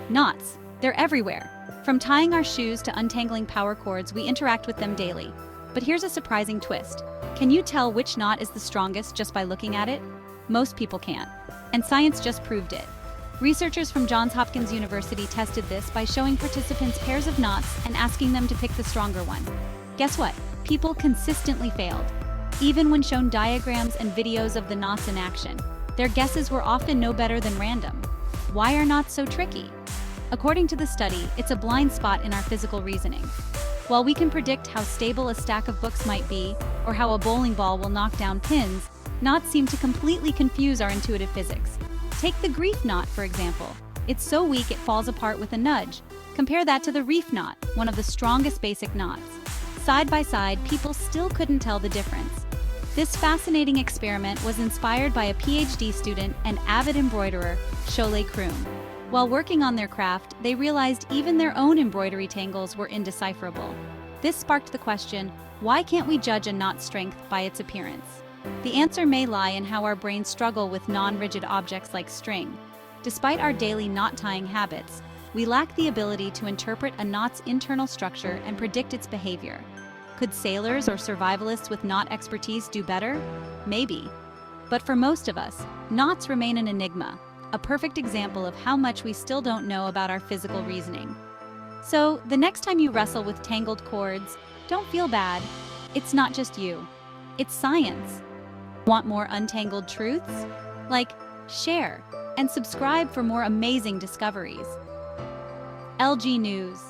Knots. They're everywhere. From tying our shoes to untangling power cords, we interact with them daily. But here's a surprising twist. Can you tell which knot is the strongest just by looking at it? Most people can't. And science just proved it. Researchers from Johns Hopkins University tested this by showing participants pairs of knots and asking them to pick the stronger one. Guess what? People consistently failed. Even when shown diagrams and videos of the knots in action, their guesses were often no better than random. Why are knots so tricky? According to the study, it's a blind spot in our physical reasoning. While we can predict how stable a stack of books might be, or how a bowling ball will knock down pins, knots seem to completely confuse our intuitive physics. Take the grief knot, for example. It's so weak it falls apart with a nudge. Compare that to the reef knot, one of the strongest basic knots. Side by side, people still couldn't tell the difference. This fascinating experiment was inspired by a PhD student and avid embroiderer, Cholet Kroom. While working on their craft, they realized even their own embroidery tangles were indecipherable. This sparked the question, why can't we judge a knot's strength by its appearance? The answer may lie in how our brains struggle with non-rigid objects like string. Despite our daily knot-tying habits, we lack the ability to interpret a knot's internal structure and predict its behavior. Could sailors or survivalists with knot expertise do better? Maybe. But for most of us, knots remain an enigma, a perfect example of how much we still don't know about our physical reasoning. So, the next time you wrestle with tangled cords, don't feel bad. It's not just you. It's science. Want more untangled truths? Like, share, and subscribe for more amazing discoveries. LG News.